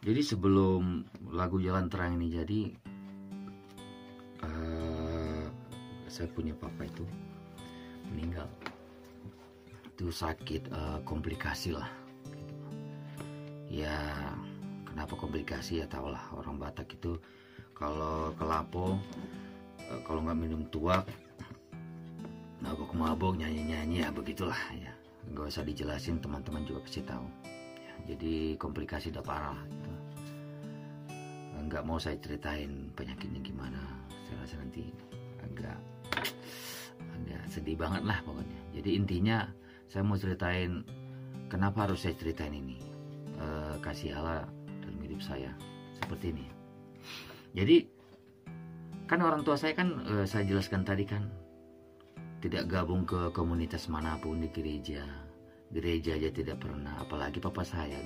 Jadi sebelum lagu Jalan Terang ini jadi, saya punya papa itu meninggal. Itu sakit, komplikasi lah. Ya kenapa komplikasi ya tahulah, orang Batak itu kalau kelapo, kalau nggak minum tuak, mabok-mabok, nyanyi-nyanyi, ya begitulah ya. Nggak usah dijelasin, teman-teman juga pasti tahu. Ya, jadi komplikasi udah parah. Gitu. Nggak mau saya ceritain penyakitnya gimana. Saya rasa nanti agak sedih banget lah pokoknya. Jadi intinya saya mau ceritain kenapa harus saya ceritain ini. Kasih Allah dalam hidup saya seperti ini. Jadi kan orang tua saya kan, saya jelaskan tadi kan, tidak gabung ke komunitas manapun di gereja aja tidak pernah, apalagi papa saya,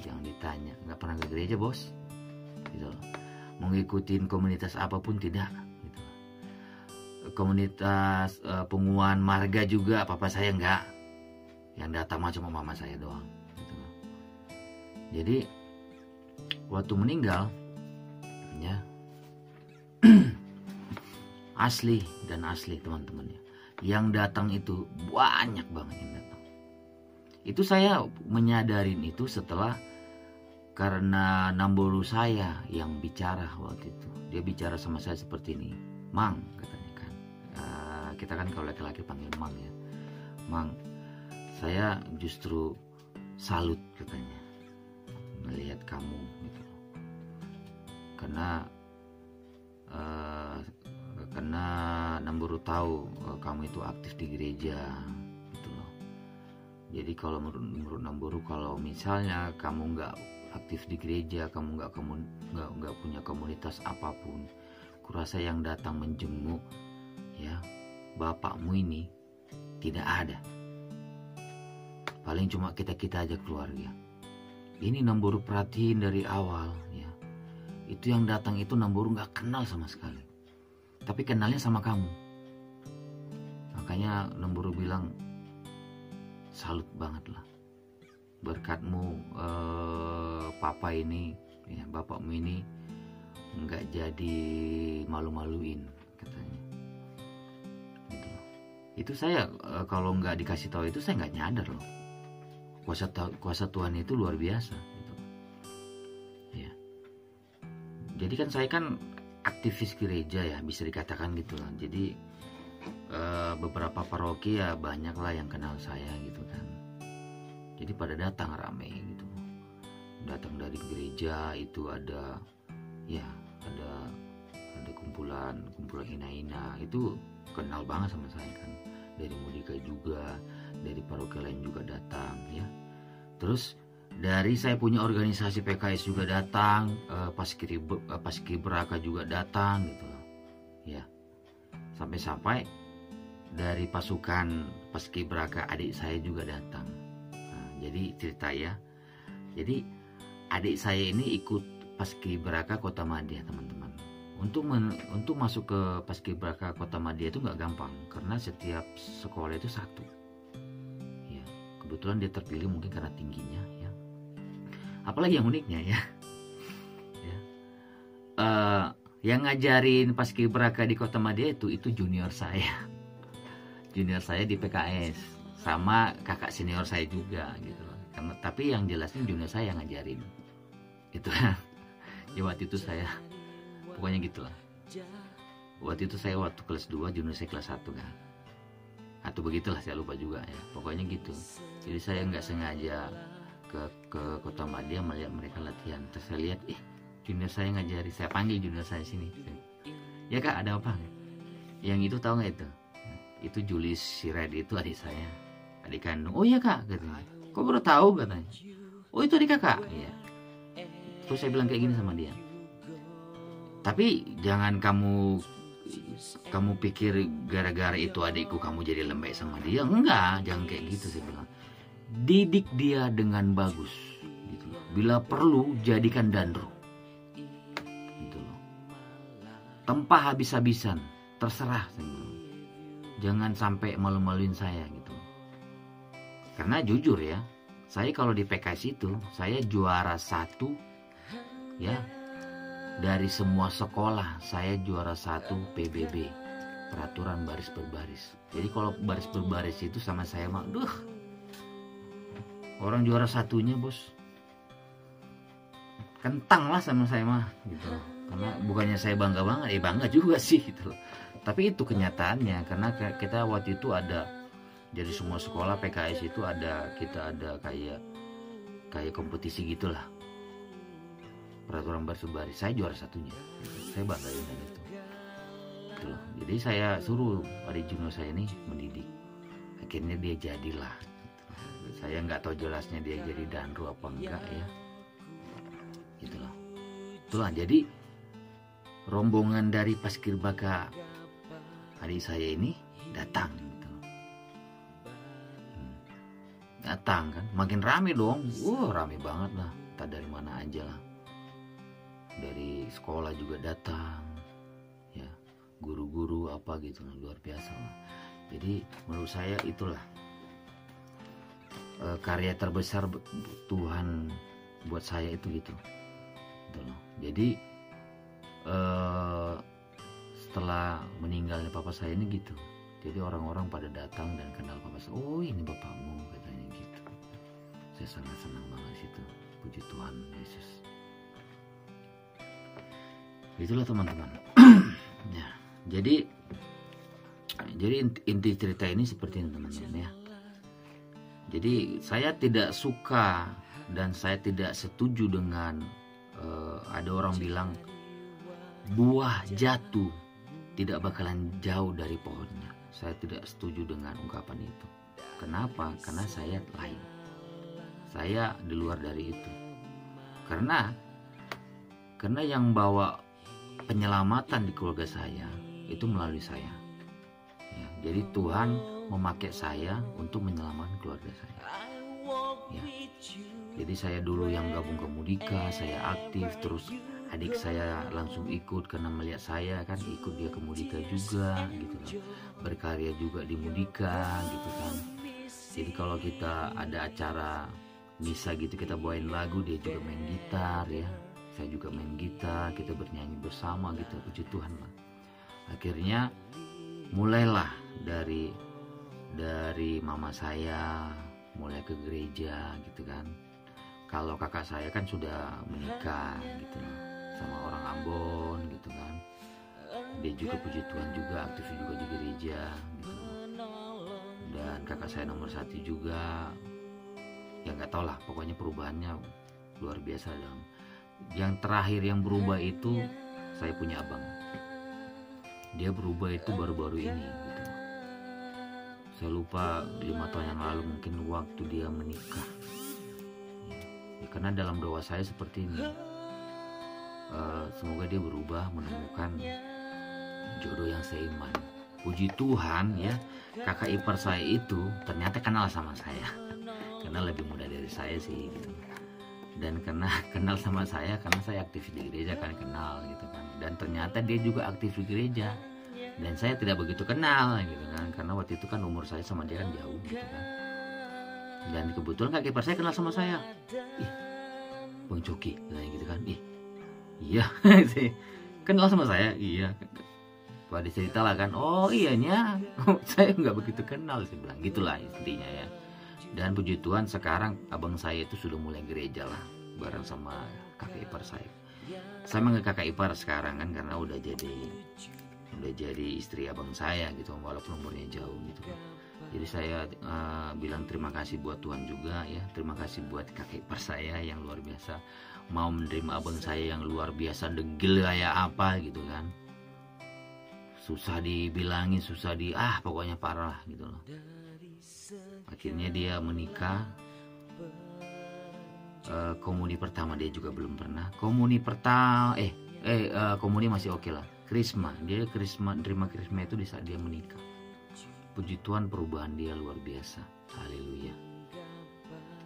jangan ditanya, nggak pernah ke gereja bos, gitu. Mau ngikutin komunitas apapun tidak, gitu. Komunitas penguan marga juga papa saya nggak, yang datang cuma mama saya doang, gitu. Jadi waktu meninggal ya asli teman-teman ya, yang datang itu banyak banget yang datang. Itu saya menyadarin itu setelah, karena Namboru saya yang bicara waktu itu. Dia bicara sama saya seperti ini, Mang katanya kan, kita kan kalau laki-laki panggil Mang ya, Mang, saya justru salut katanya melihat kamu gitu. Karena Namboru tahu kamu itu aktif di gereja gitu loh. Jadi kalau menurut Namboru, kalau misalnya kamu nggak aktif di gereja, kamu nggak punya komunitas apapun, kurasa yang datang menjenguk ya bapakmu ini tidak ada. Paling cuma kita aja keluarga. Ini Namboru perhatiin dari awal ya. Itu yang datang itu Namboru nggak kenal sama sekali, tapi kenalnya sama kamu. Makanya Namboru bilang salut banget lah, berkatmu papa ini ya, bapakmu ini nggak jadi malu-maluin katanya gitu. Itu saya kalau nggak dikasih tahu itu saya nggak nyadar loh, kuasa Tuhan itu luar biasa gitu. Ya, jadi kan saya kan aktivis gereja ya, bisa dikatakan gitu lah. Jadi beberapa paroki ya banyak lah yang kenal saya gitu kan. Jadi pada datang rame gitu, datang dari gereja itu ada kumpulan hina-hina itu kenal banget sama saya kan. Dari Mudika juga, dari paroki lain juga datang ya. Terus dari saya punya organisasi PKS juga datang, Paskibraka juga datang gitu loh. Ya. Sampai dari pasukan Paskibraka adik saya juga datang. Nah, jadi cerita ya. Jadi adik saya ini ikut Paskibraka Kotamadya teman-teman. Untuk masuk ke Paskibraka Kotamadya itu nggak gampang, karena setiap sekolah itu satu. Ya, kebetulan dia terpilih mungkin karena tingginya ya. Apalagi yang uniknya ya. Yang ngajarin Paskibraka di Kotamadya itu junior saya di PKS, sama kakak senior saya juga gitu. Tapi yang jelasnya junior saya yang ngajarin itu. Ya waktu itu saya pokoknya gitulah. Waktu itu saya waktu kelas 2, junior saya kelas 1 kan, atau begitulah, saya lupa juga ya, pokoknya gitu. Jadi saya nggak sengaja ke Kotamadya melihat mereka latihan. Terus saya lihat junior saya ngajari, saya panggil junior saya sini. Ya kak, ada apa? Yang itu tahu nggak itu? Itu Julis Sirait, itu adik saya, adik kandung. Oh iya kak, katanya. Kok baru tahu katanya? Oh itu adik kakak. Iya. Terus saya bilang kayak gini sama dia. Tapi jangan kamu pikir gara-gara itu adikku kamu jadi lembek sama dia. Enggak, jangan kayak gitu, saya bilang. Didik dia dengan bagus. Gitu. Bila perlu jadikan dandro. Tempah habis-habisan, terserah. Jangan sampai malu-maluin saya gitu. Karena jujur ya, saya kalau di PKS itu saya juara 1 ya. Dari semua sekolah saya juara 1 PBB, peraturan baris berbaris. Jadi kalau baris berbaris itu sama saya mah, orang juara 1-nya bos, kentang lah sama saya mah gitu. Karena bukannya saya bangga banget, bangga juga sih gitu loh. Tapi itu kenyataannya, karena kita waktu itu ada, jadi semua sekolah PKS itu kita ada kayak kompetisi gitulah, peraturan baris berbaris. Saya juara 1-nya gitu. Saya bangga dengan itu gitu loh. Jadi saya suruh adik junior saya ini mendidik, akhirnya dia jadilah gitu. Saya nggak tahu jelasnya dia jadi danru apa enggak ya gitu loh. Itulah, jadi rombongan dari Paskibraka adik saya ini datang gitu. Datang kan, makin rame dong. Rame banget lah, tak dari mana aja lah. Dari sekolah juga datang, ya, guru-guru apa gitu, luar biasa lah. Jadi menurut saya itulah karya terbesar Tuhan buat saya itu gitu. Jadi setelah meninggalnya papa saya ini gitu, jadi orang-orang pada datang dan kenal papa saya. Oh, ini bapakmu, katanya gitu. Saya sangat senang banget situ. Puji Tuhan Yesus. Itulah teman-teman. Ya, jadi inti cerita ini seperti ini teman-teman ya. Jadi saya tidak suka dan saya tidak setuju dengan ada orang bilang buah jatuh tidak bakalan jauh dari pohonnya. Saya tidak setuju dengan ungkapan itu. Kenapa? Karena saya lain. Saya di luar dari itu. Karena yang bawa penyelamatan di keluarga saya itu melalui saya. Ya, jadi Tuhan memakai saya untuk menyelamatkan keluarga saya. Ya. Jadi saya dulu yang gabung ke Mudika, saya aktif, terus adik saya langsung ikut karena melihat saya kan, ikut dia ke Mudika juga gitu kan, berkarya juga di Mudika gitu kan. Jadi kalau kita ada acara misa gitu, kita bawain lagu, dia juga main gitar ya, saya juga main gitar, kita bernyanyi bersama gitu. Puji Tuhan lah. Akhirnya mulailah dari mama saya mulai ke gereja gitu kan. Kalau kakak saya kan sudah menikah gitu sama orang Ambon gitu kan. Dia juga puji Tuhan juga aktif juga di gereja gitu. Dan kakak saya nomor 1 juga, ya nggak tau lah, pokoknya perubahannya luar biasa. Dan yang terakhir yang berubah itu saya punya abang. Dia berubah itu baru-baru ini gitu. Saya lupa 5 tahun yang lalu mungkin waktu dia menikah. Ya, karena dalam doa saya seperti ini, semoga dia berubah, menemukan jodoh yang seiman. Puji Tuhan ya, kakak ipar saya itu ternyata kenal sama saya, karena lebih muda dari saya sih gitu. Dan karena kenal sama saya karena saya aktif di gereja kan, kenal gitu kan. Dan ternyata dia juga aktif di gereja dan saya tidak begitu kenal gitu kan, karena waktu itu kan umur saya sama dia kan jauh gitu kan. Dan kebetulan kakak ipar saya kenal sama saya. Ih, Bang Coki gitu kan. Iya kenal sama saya. Iya, pada cerita lah kan. Oh iyanya saya nggak begitu kenal, saya bilang gitulah intinya ya. Dan puji Tuhan sekarang abang saya itu sudah mulai gereja lah bareng sama kakak ipar saya. Saya manggil kakak ipar sekarang kan karena udah jadi istri abang saya gitu, walaupun umurnya jauh gitu kan. Jadi saya bilang terima kasih buat Tuhan juga ya. Terima kasih buat kakak ipar saya yang luar biasa mau menerima abang saya yang luar biasa degil kayak apa gitu kan. Susah dibilangin, pokoknya parah lah gitu loh. Akhirnya dia menikah. Komuni pertama dia juga belum pernah. Komuni masih oke lah. Krisma, dia terima krisma itu di saat dia menikah. Puji Tuhan perubahan dia luar biasa. Haleluya.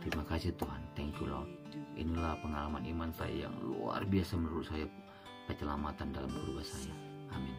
Terima kasih Tuhan. Thank you Lord. Inilah pengalaman iman saya yang luar biasa menurut saya, penyelamatan dalam keluarga saya. Amin.